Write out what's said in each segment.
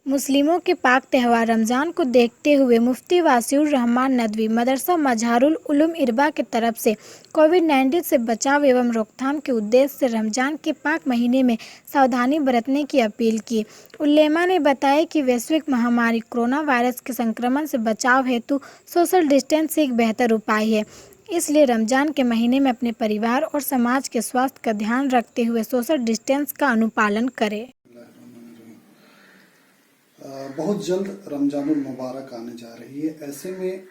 मुस्लिमों के पाक त्यौहार रमज़ान को देखते हुए मुफ्ती वासिउर रहमान नदवी मदरसा मजहारुल उलूम इरबा की तरफ से कोविड-19 से बचाव एवं रोकथाम के उद्देश्य से रमज़ान के पाक महीने में सावधानी बरतने की अपील की। उलेमा ने बताया कि वैश्विक महामारी कोरोना वायरस के संक्रमण से बचाव हेतु सोशल डिस्टेंस एक बेहतर उपाय है, इसलिए रमज़ान के महीने में अपने परिवार और समाज के स्वास्थ्य का ध्यान रखते हुए सोशल डिस्टेंस का अनुपालन करें। बहुत जल्द रमजानुल मुबारक आने जा रही है। ऐसे में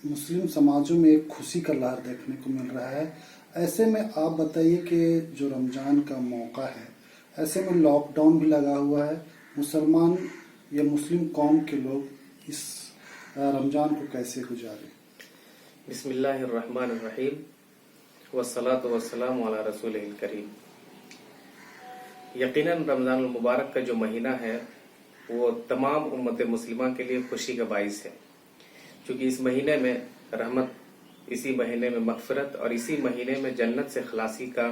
मुस्लिम समाजों में एक खुशी का लहर देखने को मिल रहा है। ऐसे में आप बताइए कि जो रमजान का मौका है, ऐसे में लॉकडाउन भी लगा हुआ है, मुसलमान या मुस्लिम कौम के लोग इस रमजान को कैसे गुजारें? बिस्मिल्लाहिर्रहमानिर्रहीम वस्सलातु वस्सलामु अला रसूलिल करीम। यकीनन रमजानुल मुबारक का जो महीना है वो तमाम उम्मत मुस्लिमा के लिए खुशी का बाइस है, क्योंकि इस महीने में रहमत, इसी महीने में मगफिरत और इसी महीने में जन्नत से खलासी का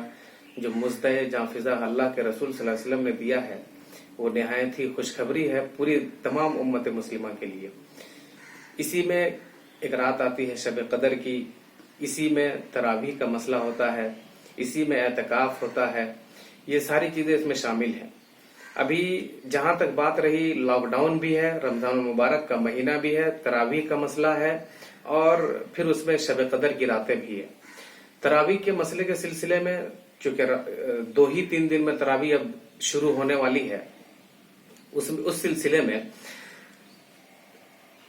जो मुज़्दए जाफिजा अल्लाह के रसूल सल्लल्लाहु अलैहि वसल्लम ने दिया है वो निहायत ही खुशखबरी है पूरी तमाम उम्मत मुस्लिमा के लिए। इसी में एक रात आती है शब कदर की, इसी में तरावीह का मसला होता है, इसी में एतकाफ होता है, ये सारी चीजें इसमें शामिल हैं। अभी जहां तक बात रही, लॉकडाउन भी है, रमजान मुबारक का महीना भी है, तरावीह का मसला है और फिर उसमें शब कदर की रातें भी है। तरावीह के मसले के सिलसिले में चूंकि 2 ही 3 दिन में तरावीह अब शुरू होने वाली है, उस सिलसिले में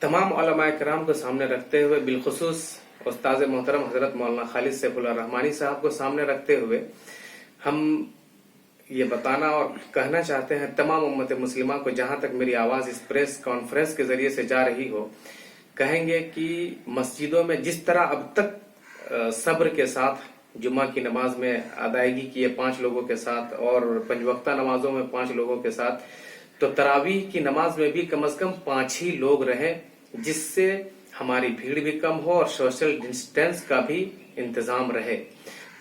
तमाम उलमा किराम को सामने रखते हुए, बिलखुसूस उस्ताद मोहतरम हजरत मौलाना खालिद सैफुल्लाह रहमानी साहब को सामने रखते हुए हम ये बताना और कहना चाहते हैं तमाम उम्मत मुस्लिमा को, जहां तक मेरी आवाज इस प्रेस कॉन्फ्रेंस के जरिए से जा रही हो, कहेंगे कि मस्जिदों में जिस तरह अब तक सब्र के साथ जुम्मा की नमाज में अदायगी की है 5 लोगों के साथ और 5 वक्ता नमाजों में 5 लोगों के साथ, तो तरावीह की नमाज में भी कम से कम 5 ही लोग रहें, जिससे हमारी भीड़ भी कम हो और सोशल डिस्टेंस का भी इंतजाम रहे,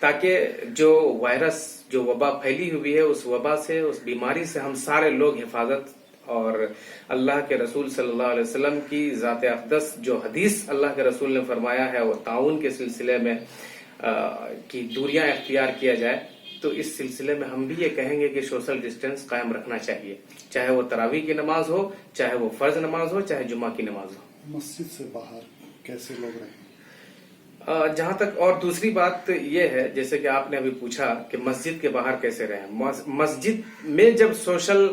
ताकि जो वायरस, जो वबा फैली हुई है, उस वबा से, उस बीमारी से हम सारे लोग हिफाजत और अल्लाह के रसूल सल्लल्लाहु अलैहि वसल्लम की जात अक़दस जो हदीस अल्लाह के रसूल ने फरमाया है वो ताउन के सिलसिले में की दूरियां इख्तियार किया जाए। तो इस सिलसिले में हम भी ये कहेंगे कि सोशल डिस्टेंस कायम रखना चाहिए, चाहे वो तरावीह की नमाज हो, चाहे वो फर्ज नमाज हो, चाहे जुम्मा की नमाज हो। मस्जिद से बाहर कैसे लोग रहें? जहां तक और दूसरी बात ये है, जैसे कि आपने अभी पूछा कि मस्जिद के बाहर कैसे रहें। मस्जिद में जब सोशल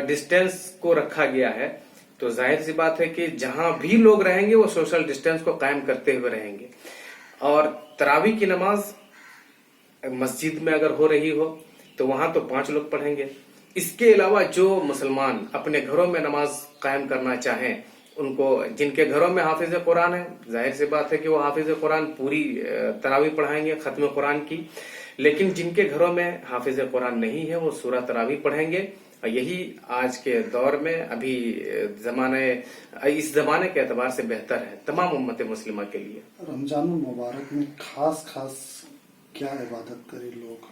डिस्टेंस को रखा गया है तो जाहिर सी बात है कि जहां भी लोग रहेंगे वो सोशल डिस्टेंस को कायम करते हुए रहेंगे। और तरावीह की नमाज मस्जिद में अगर हो रही हो तो वहां तो 5 लोग पढ़ेंगे। इसके अलावा जो मुसलमान अपने घरों में नमाज कायम करना चाहें, उनको, जिनके घरों में हाफिज कुरान है, जाहिर सी बात है कि वो हाफिज कुरान पूरी तरावीह पढ़ाएंगे, खत्म कुरान की। लेकिन जिनके घरों में हाफिज कुरान नहीं है वो सूरह तरावीह पढ़ेंगे। और यही आज के दौर में अभी इस जमाने के एतबार से बेहतर है तमाम उम्मत मुस्लिमा के लिए। रमजान मुबारक में खास क्या इबादत करें लोग?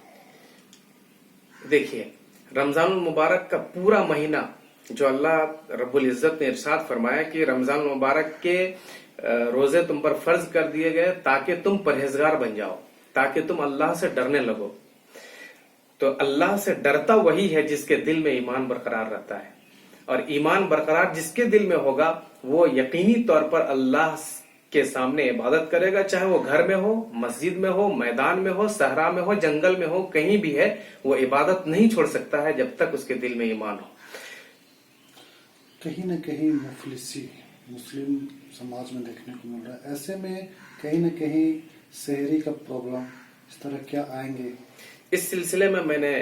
देखिए, रमजान मुबारक का पूरा महीना जो अल्लाह रब्बुल इज्जत ने इरशाद फरमाया कि रमजान मुबारक के रोजे तुम पर फर्ज कर दिए गए ताकि तुम परहेजगार बन जाओ, ताकि तुम अल्लाह से डरने लगो। तो अल्लाह से डरता वही है जिसके दिल में ईमान बरकरार रहता है, और ईमान बरकरार जिसके दिल में होगा वो यकीनी तौर पर अल्लाह के सामने इबादत करेगा, चाहे वो घर में हो, मस्जिद में हो, मैदान में हो, सहरा में हो, जंगल में हो, कहीं भी है, वो इबादत नहीं छोड़ सकता है जब तक उसके दिल में ईमान हो। कहीं न कहीं मुफलिसी मुस्लिम समाज में देखने को मिल रहा है। ऐसे में कहीं न कहीं शहरी का प्रॉब्लम इस तरह क्या आएंगे? इस सिलसिले में मैंने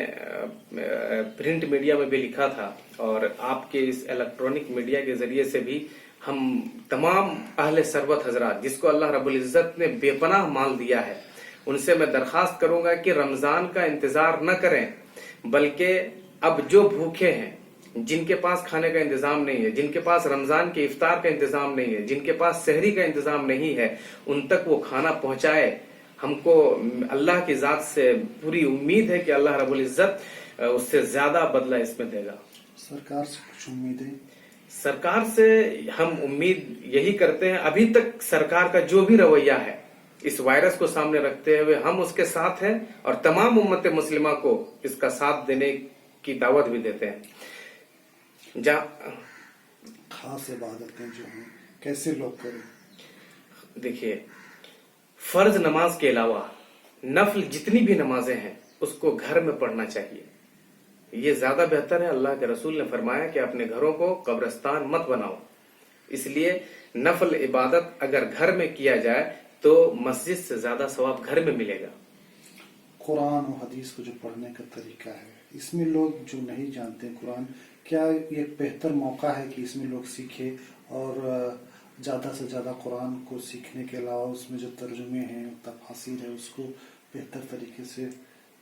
प्रिंट मीडिया में भी लिखा था और आपके इस इलेक्ट्रॉनिक मीडिया के जरिए से भी हम तमाम अहले सरबत हजरात, जिसको अल्लाह रब्बुल इज्जत ने बेपनाह माल दिया है, उनसे मैं दरखास्त करूंगा कि रमजान का इंतजार न करें, बल्कि अब जो भूखे हैं, जिनके पास खाने का इंतजाम नहीं है, जिनके पास रमजान के इफ्तार का इंतजाम नहीं है, जिनके पास सहरी का इंतजाम नहीं है, उन तक वो खाना पहुंचाए। हमको अल्लाह की जात से पूरी उम्मीद है कि अल्लाह रब्बुल इज्जत उससे ज्यादा बदला इसमें देगा। सरकार से कुछ उम्मीदें? सरकार से हम उम्मीद यही करते हैं, अभी तक सरकार का जो भी रवैया है इस वायरस को सामने रखते हुए हम उसके साथ हैं और तमाम उम्मत मुस्लिमा को इसका साथ देने की दावत भी देते हैं। खास इबादतें जो हैं कैसे लोग करें? देखिए, फर्ज नमाज के अलावा नफल जितनी भी नमाजें हैं उसको घर में पढ़ना चाहिए, ये ज्यादा बेहतर है। अल्लाह के रसूल ने फरमाया कि अपने घरों को कब्रिस्तान मत बनाओ, इसलिए नफल इबादत अगर घर में किया जाए तो मस्जिद से ज्यादा सवाब घर में मिलेगा। कुरान और हदीस को जो पढ़ने का तरीका है, इसमें लोग जो नहीं जानते कुरान, क्या ये एक बेहतर मौका है कि इसमें लोग सीखे और ज़्यादा से ज़्यादा कुरान को सीखने के अलावा उसमें जो तर्जुमे हैं, तफासिर है, उसको बेहतर तरीके से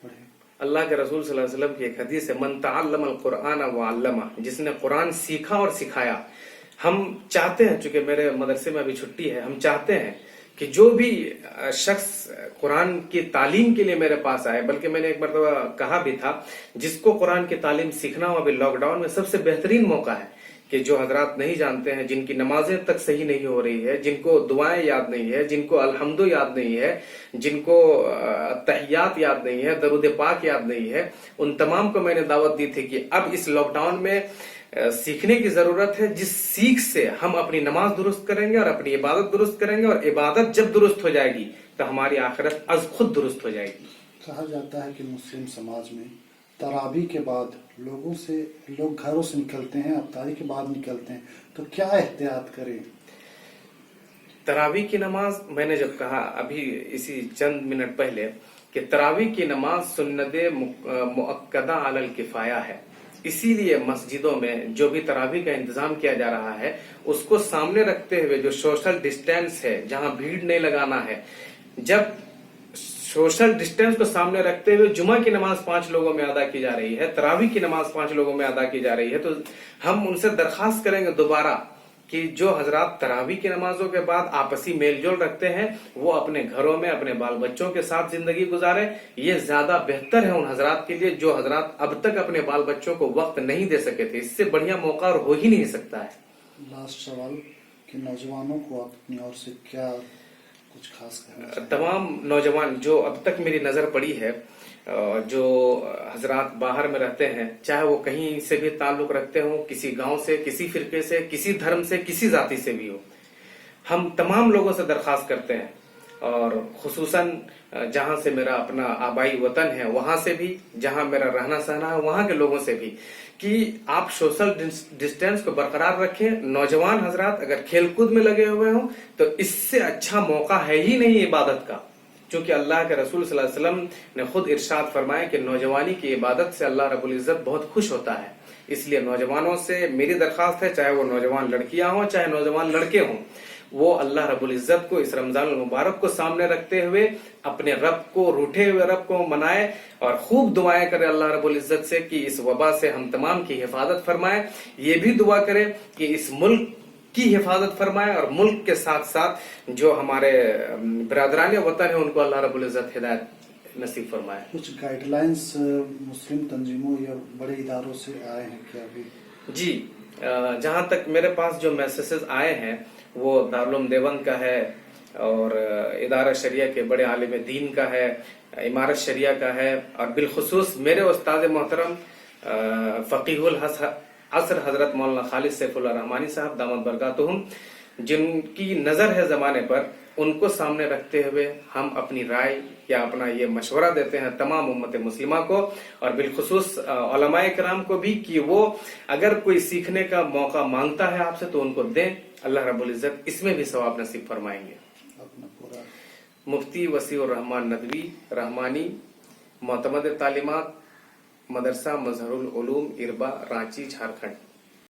पढ़ें? अल्लाह के रसूल सल्लल्लाहु अलैहि वसल्लम की एक हदीस है, मन तअल्लमल कुरान व अल्लमा, जिसने कुरान सीखा और सिखाया। हम चाहते हैं, चूंकि मेरे मदरसे में अभी छुट्टी है, हम चाहते हैं कि जो भी शख्स कुरान की तालीम के लिए मेरे पास आए, बल्कि मैंने एक मरतबा कहा भी था, जिसको कुरान की तालीम सीखना हो अभी लॉकडाउन में सबसे बेहतरीन मौका है कि जो हजरात नहीं जानते हैं, जिनकी नमाजें तक सही नहीं हो रही है, जिनको दुआएं याद नहीं है, जिनको अल्हम्दु याद नहीं है, जिनको तहियात याद नहीं है, दरूद पाक याद नहीं है, उन तमाम को मैंने दावत दी थी कि अब इस लॉकडाउन में सीखने की जरूरत है, जिस सीख से हम अपनी नमाज दुरुस्त करेंगे और अपनी इबादत दुरुस्त करेंगे, और इबादत जब दुरुस्त हो जाएगी तो हमारी आखिरत अज खुद दुरुस्त हो जाएगी। कहा जाता है कि मुस्लिम समाज में तरावी के बाद लोग घरों से निकलते हैं, अफ्तारी के बाद निकलते हैं, तो क्या एहतियात करें? तरावी की नमाज, मैंने जब कहा अभी इसी चंद मिनट पहले कि तरावी की नमाज सुन्नत मुअक्कदा अलल किफाया है, इसीलिए मस्जिदों में जो भी तरावी का इंतजाम किया जा रहा है उसको सामने रखते हुए जो सोशल डिस्टेंस है, जहां भीड़ नहीं लगाना है, जब सोशल डिस्टेंस को सामने रखते हुए जुमा की नमाज 5 लोगों में अदा की जा रही है, तरावी की नमाज 5 लोगों में अदा की जा रही है, तो हम उनसे दरखास्त करेंगे दोबारा कि जो हजरात तरावी की नमाजों के बाद आपसी मेलजोल रखते हैं वो अपने घरों में अपने बाल बच्चों के साथ जिंदगी गुजारे। ये ज्यादा बेहतर है उन हजरात के लिए जो हजरात अब तक अपने बाल बच्चों को वक्त नहीं दे सके थे, इससे बढ़िया मौका और हो ही नहीं सकता है। लास्ट सवाल कि नौजवानों को आप अपनी ओर से क्या कुछ खास कहना? तमाम नौजवान जो अब तक मेरी नजर पड़ी है, जो हजरात बाहर में रहते हैं, चाहे वो कहीं से भी ताल्लुक रखते हो, किसी गांव से, किसी फिरके से, किसी धर्म से, किसी जाति से भी हो, हम तमाम लोगों से दरखास्त करते हैं, और खुसूसन जहां से मेरा अपना आबाई वतन है वहां से भी, जहां मेरा रहना सहना है वहां के लोगों से भी, कि आप सोशल डिस्टेंस को बरकरार रखें। नौजवान हजरात अगर खेलकूद में लगे हुए हों तो इससे अच्छा मौका है ही नहीं इबादत का, क्योंकि अल्लाह के रसूल सल्लल्लाहु अलैहि वसल्लम ने खुद इरशाद फरमाया कि नौजवानी की इबादत से अल्लाह रब्बुल इज्जत बहुत खुश होता है। इसलिए नौजवानों से मेरी दरखास्त है, चाहे वो नौजवान लड़कियां हों चाहे नौजवान लड़के हों, वो अल्लाह रब्बुल इज्जत को इस रमजान मुबारक को सामने रखते हुए अपने रब को, रूठे हुए रब को मनाए और खूब दुआएं करे अल्लाह रब्बुल इज्जत से कि इस वबा से हम तमाम की हिफाजत फरमाए। ये भी दुआ करे कि इस मुल्क की हिफाजत फरमाए और मुल्क के साथ साथ जो हमारे बिरादरान वतन है उनको अल्लाह रब्बुल इज्जत हिदायत नसीब फरमाए। कुछ गाइडलाइंस मुस्लिम तंजीमों या बड़े इदारों से आए हैं क्या अभी? जी, जहां तक मेरे पास जो मैसेजेस आए हैं वो दारुल उलूम देवबंद का है और इदारा शरिया के बड़े आलिम दीन का है, इमारत शरिया का है, और बिलखुसूस मेरे उस्ताद मोहतरम फकीहुल असर हजरत मौलाना खालिद सैफुल्लाह रहमानी साहब दामद बरकातुहुम, जिनकी नजर है जमाने पर, उनको सामने रखते हुए हम अपनी राय या अपना ये मशवरा देते हैं तमाम उम्मत मुस्लिमा को और बिलखुसूस उलमाए किराम को भी कि वो अगर कोई सीखने का मौका मांगता है आपसे तो उनको दें, अल्लाह रब्बुल इज्जत इसमें भी सवाब नसीब फरमाएंगे। मुफ्ती वसीउर रहमान नदवी रहमानी, मोतमद तालीमात, मदरसा मजहरुल उलूम इरबा, रांची, झारखंड।